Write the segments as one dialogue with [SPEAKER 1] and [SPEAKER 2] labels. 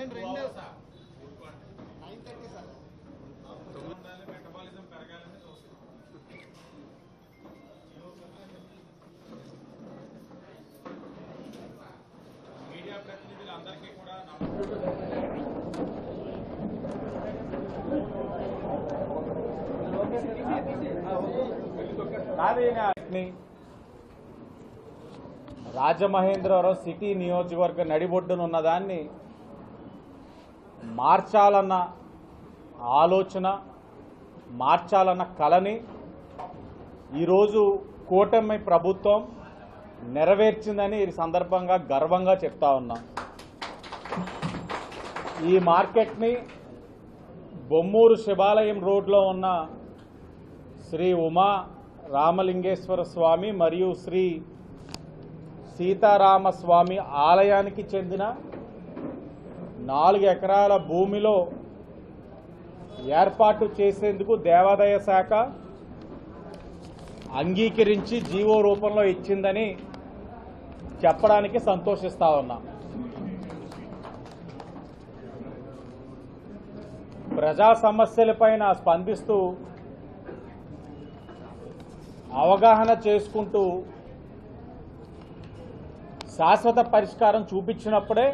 [SPEAKER 1] Media ప్రతినిధులందరికీ కూడా Rajamahendravaram city నియోజకవర్గ నడిబొడ్డునున్న దాన్ని మార్చాలన్న ఆలోచన, మార్చాలన్న కలని ఈరోజు కూటమి ప్రభుత్వం నెరవేర్చిందని ఈ సందర్భంగా గర్వంగా చెప్తా ఉన్నా. ఈ మార్కెట్ని బొమ్మూరు శివాలయం రోడ్లో ఉన్న శ్రీ ఉమా రామలింగేశ్వర స్వామి మరియు శ్రీ సీతారామస్వామి ఆలయానికి చెందిన 4 ఎకరాల భూమిలో ఏర్పాటు చేసేందుకు దేవాదాయ శాఖ అంగీకరించి జీవో రూపంలో ఇచ్చిందని చెప్పడానికి సంతోషిస్తా ఉన్నా. ప్రజా సమస్యలపైన స్పందిస్తూ అవగాహన చేసుకుంటూ శాశ్వత పరిష్కారం చూపించినప్పుడే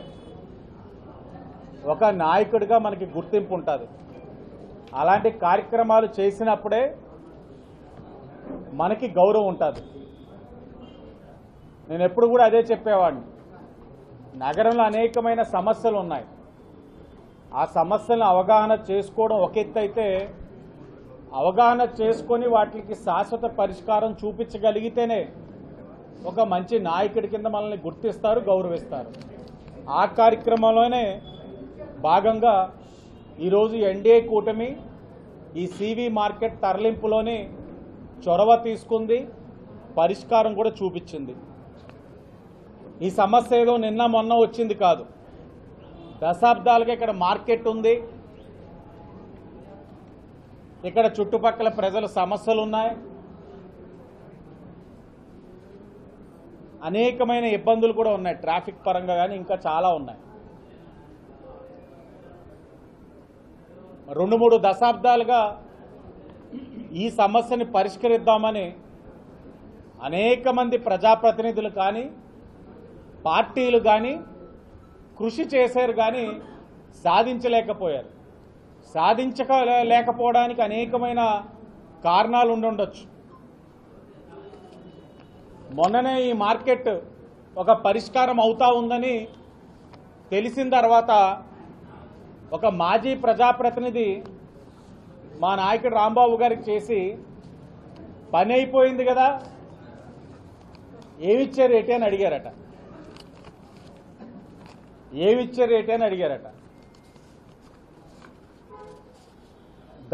[SPEAKER 1] ఒక నాయకుడిగా మనకి గుర్తింపు ఉంటుంది. అలాంటి కార్యక్రమాలు చేసినప్పుడే మనకి గౌరవం ఉంటుంది. నేను ఎప్పుడు కూడా అదే చెప్పేవాడిని. నగరంలో అనేకమైన సమస్యలు ఉన్నాయి. ఆ సమస్యలను అవగాహన చేసుకోవడం ఒక ఎత్తు అయితే, అవగాహన చేసుకొని వాటికి శాశ్వత పరిష్కారం చూపించగలిగితేనే ఒక మంచి నాయకుడి కింద మనల్ని గుర్తిస్తారు, గౌరవిస్తారు. ఆ కార్యక్రమంలోనే భాగంగా ఈరోజు ఎన్డీఏ కూటమి ఈ సివి మార్కెట్ తరలింపులోని చొరవ తీసుకుంది, పరిష్కారం కూడా చూపించింది. ఈ సమస్య ఏదో నిన్న మొన్న వచ్చింది కాదు. దశాబ్దాలుగా ఇక్కడ మార్కెట్ ఉంది. ఇక్కడ చుట్టుపక్కల ప్రజల సమస్యలు ఉన్నాయి. అనేకమైన ఇబ్బందులు కూడా ఉన్నాయి. ట్రాఫిక్ పరంగా కానీ ఇంకా చాలా ఉన్నాయి. 2-3 దశాబ్దాలుగా ఈ సమస్యని పరిష్కరిద్దామని అనేక మంది ప్రజాప్రతినిధులు కానీ పార్టీలు కానీ కృషి చేశారు, కానీ సాధించలేకపోయారు. సాధించలేకపోవడానికి అనేకమైన కారణాలు ఉండొచ్చు. మొన్ననే ఈ మార్కెట్ ఒక పరిష్కారం అవుతా ఉందని తెలిసిన తర్వాత ఒక మాజీ ప్రజాప్రతినిధి మా నాయకుడు రాంబాబు గారికి చేసి, పని అయిపోయింది కదా, ఏమిచ్చారు ఏంటి అని అడిగారట. ఏమిచ్చారు ఏంటి అని అడిగారట.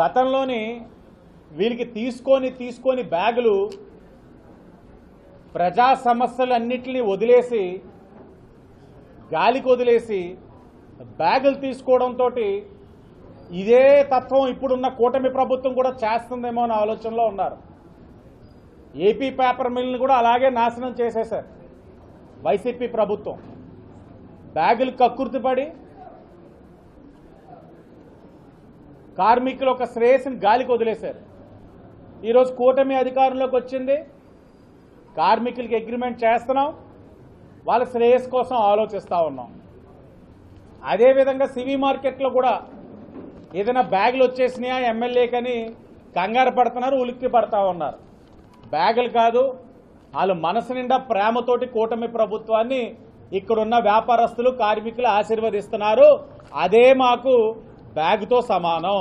[SPEAKER 1] గతంలోని వీళ్ళకి తీసుకొని బ్యాగులు ప్రజా సమస్యలన్నింటినీ వదిలేసి, గాలికి వదిలేసి బ్యాగులు తీసుకోవడంతో ఇదే తత్వం ఇప్పుడున్న కూటమి ప్రభుత్వం కూడా చేస్తుందేమో అనే ఆలోచనలో ఉన్నారు. ఏపీ పేపర్ మిల్ని కూడా అలాగే నాశనం చేసేశారు వైసీపీ ప్రభుత్వం. బ్యాగులు కక్కుర్తిపడి కార్మికులు ఒక శ్రేయస్సుని గాలికి వదిలేశారు. ఈరోజు కూటమి అధికారంలోకి వచ్చింది. కార్మికులకి అగ్రిమెంట్ చేస్తున్నాం, వాళ్ళ శ్రేయస్ కోసం ఆలోచిస్తూ ఉన్నాం. అదేవిధంగా సివి మార్కెట్లో కూడా ఏదైనా బ్యాగులు వచ్చేసినాయా ఎమ్మెల్యేకని కంగారు పడుతున్నారు, ఉలిక్కి పడతా ఉన్నారు. బ్యాగులు కాదు, వాళ్ళు మనసు నిండా ప్రేమతోటి కూటమి ప్రభుత్వాన్ని ఇక్కడున్న వ్యాపారస్తులు, కార్మికులు ఆశీర్వదిస్తున్నారు. అదే మాకు బ్యాగుతో సమానం.